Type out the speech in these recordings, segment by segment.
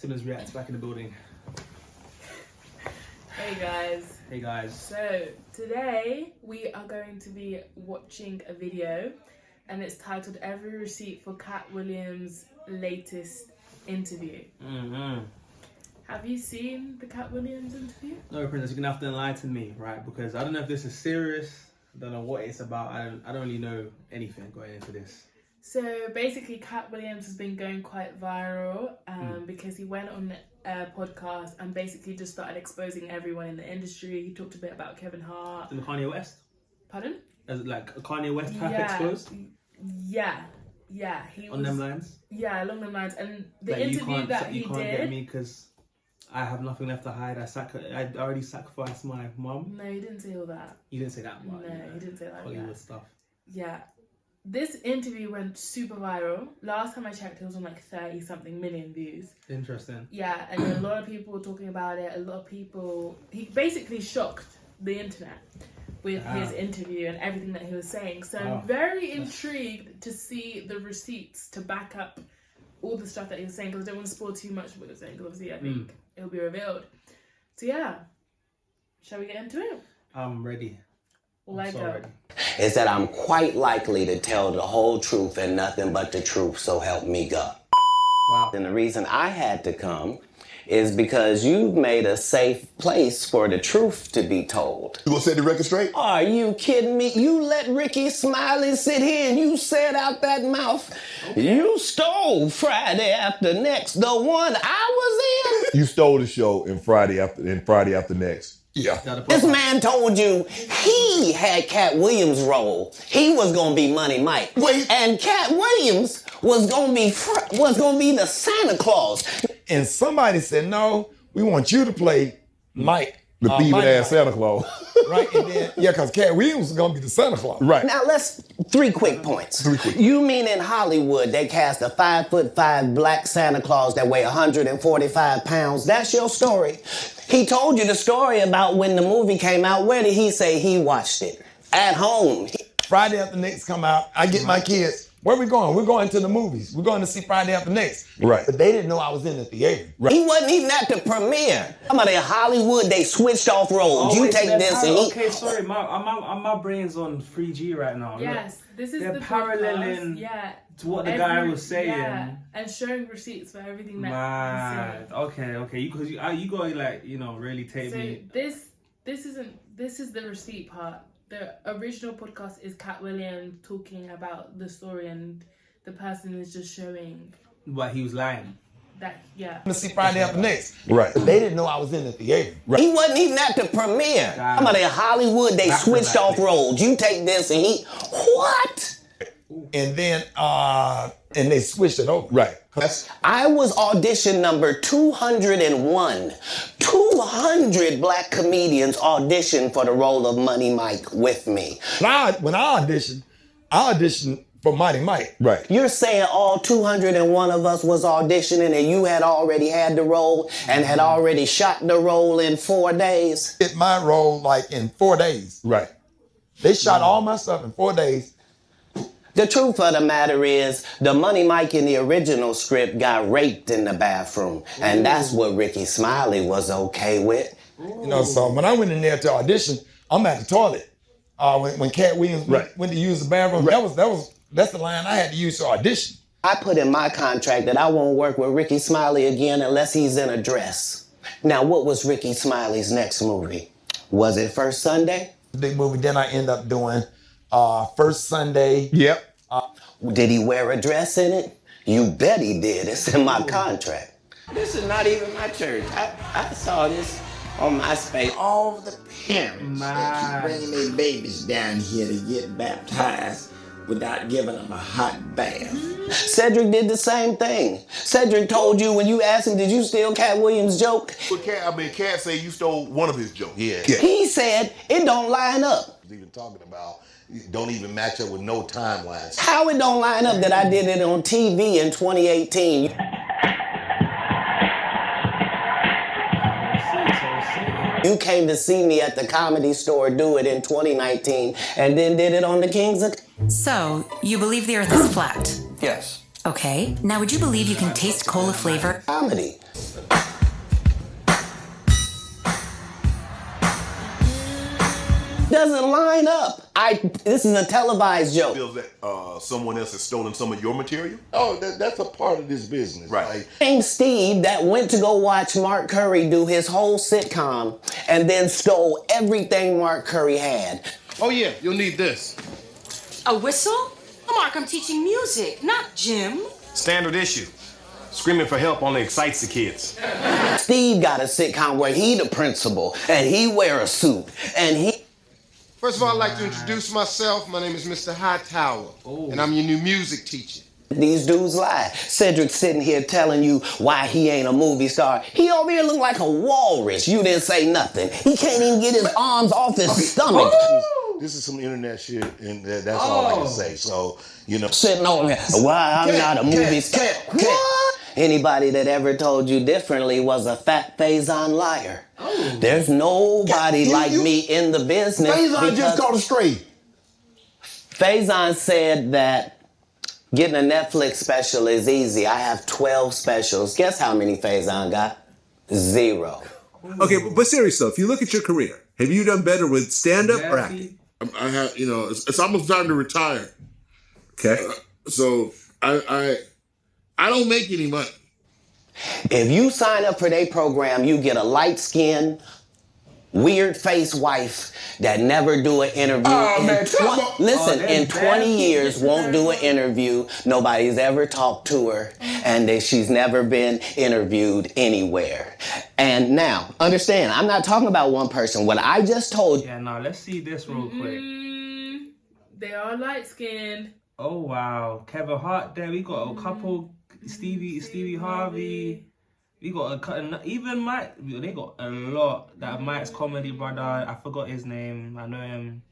Simmons Reacts back in the building. Hey guys. Hey guys. So today we are going to be watching a video and it's titled Every Receipt for Katt Williams' latest interview. Have you seen the Katt Williams interview? No, Princess, you're gonna have to enlighten me, right? Because I don't know if this is serious. I don't know what it's about. I don't really know anything going into this. So basically, Katt Williams has been going quite viral because he went on a podcast and basically just started exposing everyone in the industry. He talked a bit about Kevin Hart. In the Kanye West? Pardon? As like a Kanye West type exposed? Yeah. He on them lines? Yeah, along them lines. And the like interview that he did... You can't get me because I have nothing left to hide. I already sacrificed my mum. No, he didn't say all that. You didn't say that much. No, he didn't say that. Hollywood stuff. Yeah. This interview went super viral. Last time I checked, it was on like 30-something million views. Interesting. Yeah, and a lot of people were talking about it. A lot of people... He basically shocked the internet with his interview and everything that he was saying. So I'm very intrigued to see the receipts to back up all the stuff that he was saying, because I don't want to spoil too much of what he was saying, because obviously I think it'll be revealed. So yeah, shall we get into it? I'm ready. Ready. Is that I'm quite likely to tell the whole truth and nothing but the truth, so help me God. Wow. And the reason I had to come is because you've made a safe place for the truth to be told. You gonna set the record straight? Are you kidding me? You let Ricky Smiley sit here and you said out that mouth, you stole Friday After Next, the one I was in. You stole the show in Friday After Next. Yeah. This man told you he had Katt Williams' role. He was gonna be Money Mike. Wait. And Katt Williams was gonna be the Santa Claus. And somebody said, no, we want you to play Mike, the thieving ass Santa Claus. Right, and then, because Katt Williams was gonna be the Santa Claus. Right. Now three quick points. You mean in Hollywood they cast a 5'5" black Santa Claus that weigh 145 pounds? That's your story. He told you the story about when the movie came out. Where did he say he watched it? At home. Friday After Next come out, I get my kids. Where we going? We're going to the movies. We're going to see Friday After Next. Right. But they didn't know I was in the theater. Right. He wasn't even at the premiere. I'm in Hollywood, they switched off roles. You take this and Okay, sorry, my brain's on 3G right now. Yes, this is they're the paralleling to what the guy was saying. Yeah, and showing receipts for everything that he's saying. Okay, because you gotta really take me. This is the receipt part. The original podcast is Katt Williams talking about the story, and the person is just showing. But he was lying. That To see Friday After Next. Right. But they didn't know I was in the theater. Right. He wasn't even at the premiere. I'm in Hollywood, they switched off roles. You take this and he, what? And then, and they switched it over. Right. I was audition number 201. 200 black comedians auditioned for the role of Money Mike with me. When I auditioned for Mighty Mike. Right. You're saying all 201 of us was auditioning and you had already had the role and had already shot the role in 4 days? Hit my role like in 4 days. Right. They shot all my stuff in 4 days. The truth of the matter is, the Money Mike in the original script got raped in the bathroom. And that's what Ricky Smiley was okay with. So when I went in there to audition, I'm at the toilet. When Katt Williams went to use the bathroom, that's the line I had to use to audition. I put in my contract that I won't work with Ricky Smiley again unless he's in a dress. Now, what was Ricky Smiley's next movie? Was it First Sunday? Big movie. Then I end up doing First Sunday. Yep. Did he wear a dress in it? You bet he did. It's in my contract. This is not even my church. I saw this on MySpace. All the parents that keep bringing their babies down here to get baptized without giving them a hot bath. Cedric did the same thing. Cedric told you when you asked him, did you steal Katt Williams' joke? But Katt said you stole one of his jokes. Yeah. He said it don't line up. Even talking about don't even match up with no timelines. How it don't line up that I did it on TV in 2018? You came to see me at the Comedy Store do it in 2019 and then did it on the Kings of... So, you believe the earth is flat? Yes. Okay. Now, would you believe you can taste cola flavor? Comedy. doesn't line up. This is a televised joke. Feels that someone else has stolen some of your material? Oh, that's a part of this business. Right. Same Steve that went to go watch Mark Curry do his whole sitcom and then stole everything Mark Curry had. Oh yeah, you'll need this. A whistle? Mark, I'm teaching music, not gym. Standard issue. Screaming for help only excites the kids. Steve got a sitcom where he the principal and he wear a suit and he... First of all, I'd like to introduce myself. My name is Mr. Hightower, and I'm your new music teacher. These dudes lie. Cedric's sitting here telling you why he ain't a movie star. He over here look like a walrus. You didn't say nothing. He can't even get his arms off his stomach. This is some internet shit, and that's all I can say. So, you know. Sitting over here, why I'm not a movie star. What? Anybody that ever told you differently was a fat Faison liar. Oh. There's nobody like me in the business. Faison just called a straight. Faison said that getting a Netflix special is easy. I have 12 specials. Guess how many Faison got? 0. Okay, but seriously, if you look at your career, have you done better with stand-up or acting? I have, it's almost time to retire. Okay. So I don't make any money. If you sign up for their program, you get a light-skinned, weird-faced wife that never do an interview. In 20 years, won't do an interview. Nobody's ever talked to her, and she's never been interviewed anywhere. And now, understand, I'm not talking about one person. What I just told you. Yeah, now let's see this real quick. They are light-skinned. Oh, wow. Kevin Hart there. We got a couple. Stevie Harvey. We got even Mike. They got a lot. That Mike's comedy brother. I forgot his name. I know him.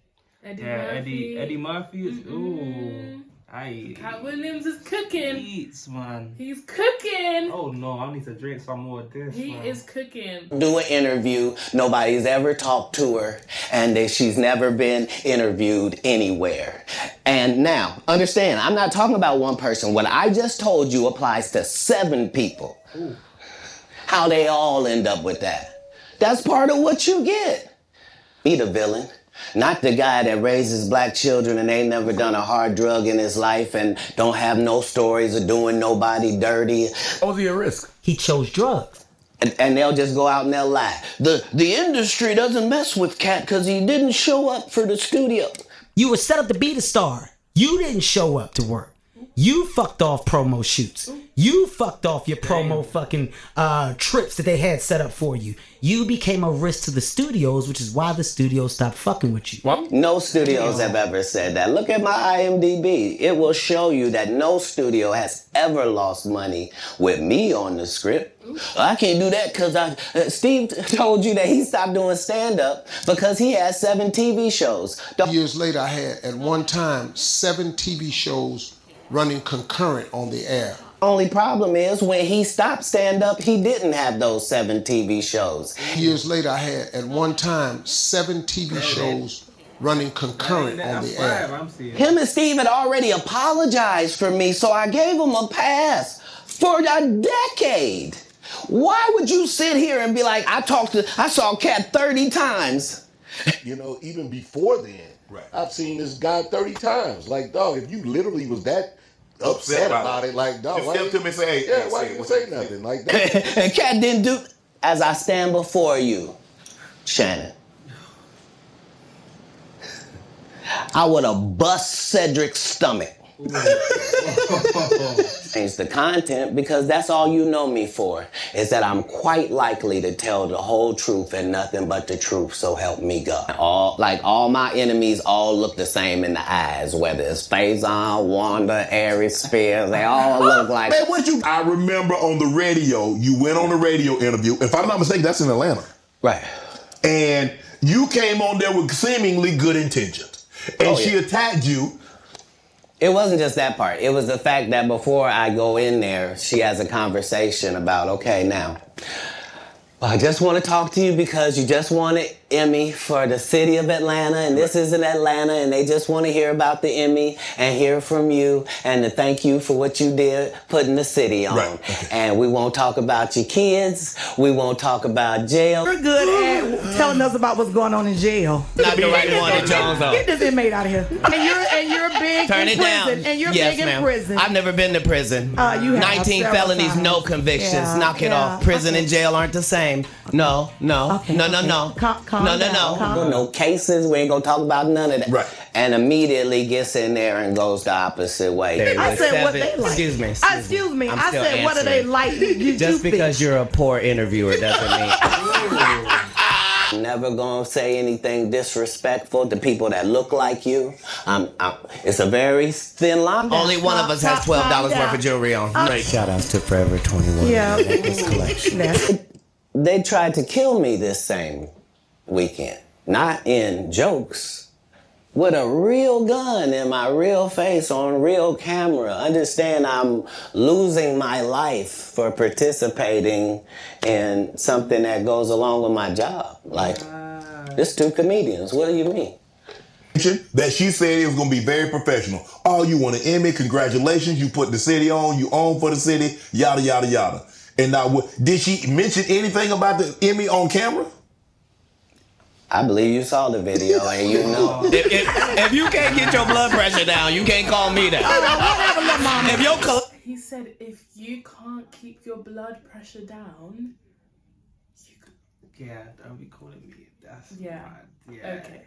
Eddie Murphy. Ooh. Katt Williams is cooking. Eats, man. He's cooking. Oh no, I need to drink some more of this. He is cooking. Do an interview. Nobody's ever talked to her, and she's never been interviewed anywhere. And now, understand, I'm not talking about one person. What I just told you applies to 7 people. Ooh. How they all end up with that. That's part of what you get. Be the villain. Not the guy that raises black children and ain't never done a hard drug in his life and don't have no stories of doing nobody dirty. What was he at risk? He chose drugs. And they'll just go out and they'll lie. The industry doesn't mess with Katt because he didn't show up for the studio. You were set up to be the star. You didn't show up to work. You fucked off promo shoots. You fucked off your promo fucking trips that they had set up for you. You became a risk to the studios, which is why the studios stopped fucking with you. What? No studios have ever said that. Look at my IMDb. It will show you that no studio has ever lost money with me on the script. I can't do that because Steve told you that he stopped doing stand-up because he had 7 TV shows. Years later, I had, at one time, 7 TV shows running concurrent on the air. Only problem is when he stopped stand-up, he didn't have those 7 TV shows. Years later, I had, at one time, 7 TV shows running concurrent on the air. Him and Steve had already apologized for me, so I gave him a pass for a decade. Why would you sit here and be like, I saw Katt 30 times? Even before then, I've seen this guy 30 times. Like, dog, if you literally was that upset about it, like, dog, why didn't you say, hey, why didn't you say nothing like that? And Katt didn't do, as I stand before you, Shannon, I would have bust Cedric's stomach. Change the content because that's all you know me for, is that I'm quite likely to tell the whole truth and nothing but the truth, so help me God. All my enemies all look the same in the eyes, whether it's Faison, Wanda, Aries, Spears, they all look like... Man, I remember on the radio, you went on a radio interview, if I'm not mistaken, that's in Atlanta. Right. And you came on there with seemingly good intentions. And she attacked you. It wasn't just that part. It was the fact that before I go in there, she has a conversation about, okay, now, I just want to talk to you because you just want to Emmy for the city of Atlanta, and this is in Atlanta, and they just want to hear about the Emmy and hear from you and to thank you for what you did putting the city on. Right. Okay. And we won't talk about your kids. We won't talk about jail. You're good at telling us about what's going on in jail. Not the right one that Jones on. Get this inmate out of here. And you're big Turn in it prison. down. And you're Yes, big ma'am. in prison. I've never been to prison. You have 19 several felonies, times. no convictions. Yeah, Knock it yeah. off. Prison and jail aren't the same. No. Okay, No. Calm No. down, calm No cases. We ain't gonna talk about none of that. Right. And immediately gets in there and goes the opposite way. I said what they like. Excuse me. Excuse me. I'm I still said what do they answering. like? You Just pick. because you're a poor interviewer doesn't mean. I'm never gonna say anything disrespectful to people that look like you. It's a very thin line. Only one of us has $12 worth of jewelry on. Shout outs to Forever 21. Yeah. This collection. They tried to kill me this same weekend. Not in jokes. With a real gun in my real face on real camera. Understand I'm losing my life for participating in something that goes along with my job. Like, it's two comedians. What do you mean? That she said it was going to be very professional. Oh, you want an Emmy? Congratulations. You put the city on. You own for the city. Yada, yada, yada. And now, did she mention anything about the Emmy on camera? I believe you saw the video and you know. if you can't get your blood pressure down, you can't call me down. Whatever, little mama. If your He said if you can't keep your blood pressure down, Yeah, don't be calling me. That's yeah. mad. Yeah. Okay.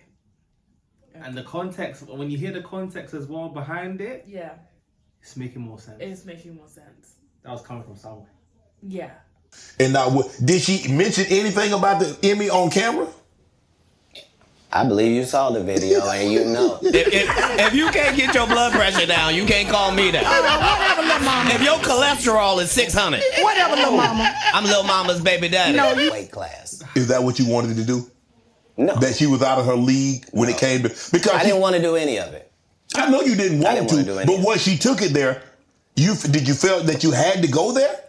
And the context, when you hear the context as well behind it, Yeah. it's making more sense. It's making more sense. That was coming from somewhere. Yeah. And now, did she mention anything about the Emmy on camera? I believe you saw the video and you know. If you can't get your blood pressure down, you can't call me down. Whatever, little mama. If your cholesterol is 600. Whatever, little mama. I'm little mama's baby daddy. No, you- weight class. Is that what you wanted to do? No. That she was out of her league when it came to... Because I didn't want to do any of it. I know you didn't want wanna do to, any but of it. once she took it there, did you feel that you had to go there?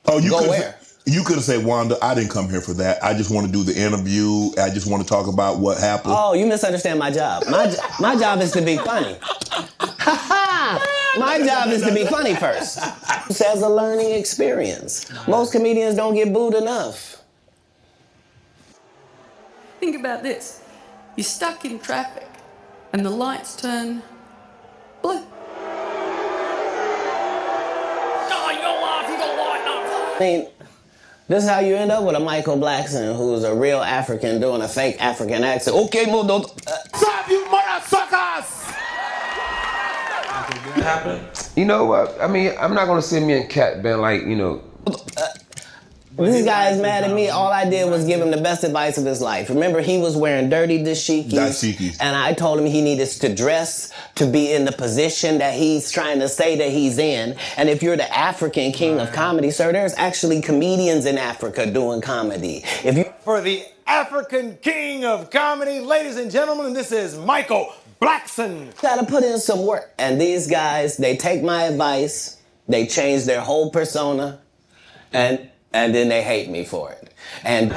Oh, you Go could've- where? You could have said, Wanda, I didn't come here for that. I just want to do the interview. I just want to talk about what happened. Oh, you misunderstand my job. My job is to be funny. My job is to be funny first. It's as a learning experience. Most comedians don't get booed enough. Think about this. You're stuck in traffic and the lights turn blue. I mean, this is how you end up with a Michael Blackson who's a real African doing a fake African accent. Okay, move those. Stop, you motherfuckers! You know what? I mean, I'm not gonna say me and Katt been like, you know. This guy is mad at me. All I did was give him the best advice of his life. Remember, he was wearing dirty dashikis. And I told him he needed to dress to be in the position that he's trying to say that he's in. And if you're the African king of comedy, sir, there's actually comedians in Africa doing comedy. If you For the African king of comedy, ladies and gentlemen, this is Michael Blackson. gotta put in some work. And these guys, they take my advice, they change their whole persona, and then they hate me for it. And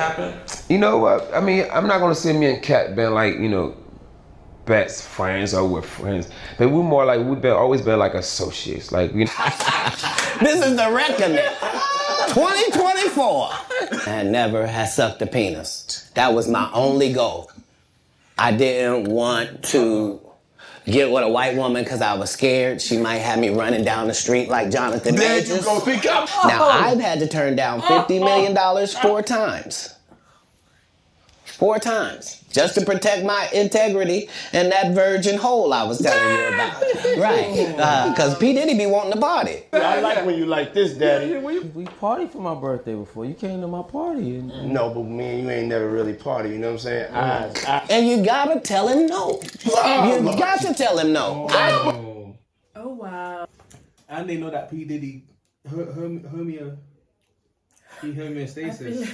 You know what? I mean, I'm not gonna say me and Katt been like, you know, best friends or we're friends, but we're more like always been like associates. Like you know. this is the reckoning. 2024. I never had sucked a penis. That was my only goal. I didn't want to get with a white woman because I was scared she might have me running down the street like Jonathan There Majors. you go, think up. Now, I've had to turn down $50 million 4 times. 4 times. Just to protect my integrity and that virgin hole I was telling you about. Right. Because P. Diddy be wanting to party. I like when you like this, Daddy. We partied for my birthday before. You came to my party. No, but me and you ain't never really party, you know what I'm saying? And you gotta tell him no. You got to tell him no. Oh, wow. And they know that P. Diddy, homeostasis.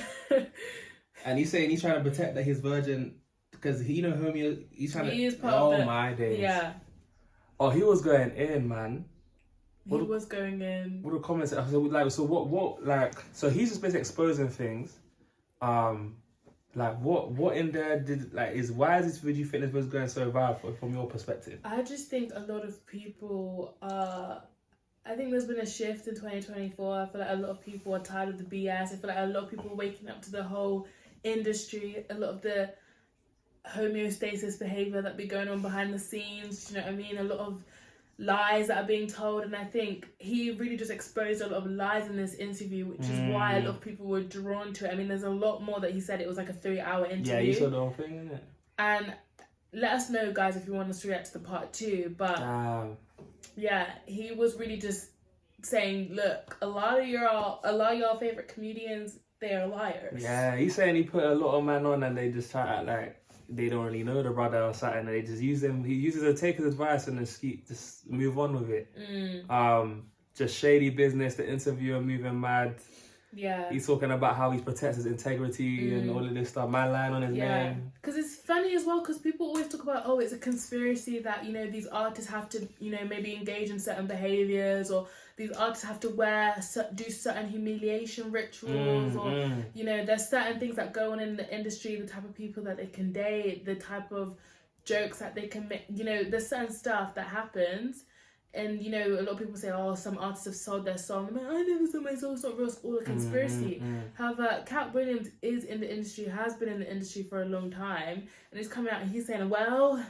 And he's saying he's trying to protect that his virgin, because he's trying to. He is part of it. My days. Yeah. Oh, he was going in, man. He was going in. What the comments? So he's just basically exposing things. Like what in there why is this video fitness was going so viral from your perspective? I just think a lot of people I think there's been a shift in 2024. I feel like a lot of people are tired of the BS. I feel like a lot of people are waking up to the whole industry, a lot of the homeostasis behavior that be going on behind the scenes, you know what I mean? A lot of lies that are being told, and I think he really just exposed a lot of lies in this interview, which is why a lot of people were drawn to it. I mean, there's a lot more that he said. It was like a 3-hour interview. Yeah, you saw the whole thing, innit? And let us know, guys, if you want us to react to the part 2. But yeah, he was really just saying, look, a lot of y'all favorite comedians, they are liars. Yeah, he's saying he put a lot of men on and they just try to act like they don't really know the brother or something. They just use him. He uses to take his advice and just move on with it. Just shady business. The interviewer moving mad. Yeah. He's talking about how he protects his integrity and all of this stuff. Man lying on his name. Because it's funny as well, because people always talk about, oh, it's a conspiracy that, you know, these artists have to, you know, maybe engage in certain behaviors, or these artists have to do certain humiliation rituals, or, you know, there's certain things that go on in the industry, the type of people that they can date, the type of jokes that they can make, you know, there's certain stuff that happens. And, you know, a lot of people say, oh, some artists have sold their soul. I'm like, I never sold my soul, it's not real, it's all a conspiracy. However, Katt Williams is in the industry, has been in the industry for a long time, and he's coming out and he's saying, well...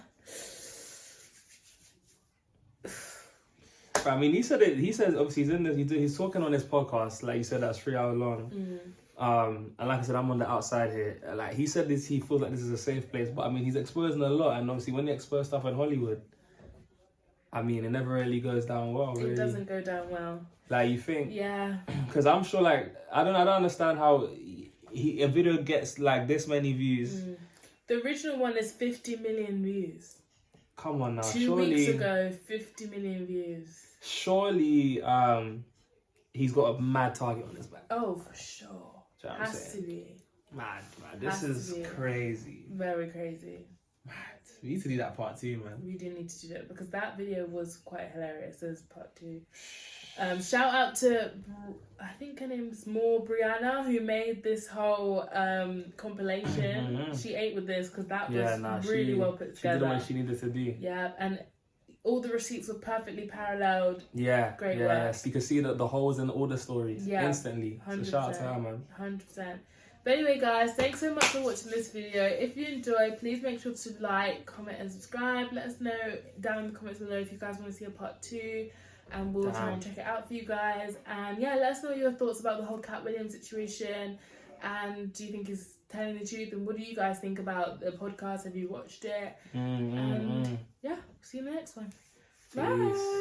I mean, he says, obviously, he's talking on this podcast, like you said, that's 3 hours long. And like I said, I'm on the outside here. Like, he said this, he feels like this is a safe place, but I mean, he's exposing a lot, and obviously, when they expose stuff in Hollywood, I mean, it never really goes down well. Really. It doesn't go down well. Like, you think? Yeah. Because I'm sure, like, I don't understand how a video gets like this many views. The original one is 50 million views. Come on now. 2 weeks ago, 50 million views. Surely, he's got a mad target on his back. Oh, for sure. Has to be. Mad. This is crazy. Very crazy. Mad. We need to do that part 2, man. We do need to do that, because that video was quite hilarious as part 2. Shout out to, I think her name's Brianna, who made this whole compilation. She ate with this, because that was really well put together. She did what she needed to do. Yeah, and all the receipts were perfectly paralleled. Yeah, great work. Yes. You can see the holes in all the stories instantly. 100%, so shout out to her, man. 100%. But anyway, guys, thanks so much for watching this video. If you enjoyed, please make sure to like, comment, and subscribe. Let us know down in the comments below if you guys want to see a part 2, and we'll try and check it out for you guys. And yeah, let us know your thoughts about the whole Katt Williams situation. And do you think he's telling the truth? And what do you guys think about the podcast? Have you watched it? And yeah, see you in the next one. Bye.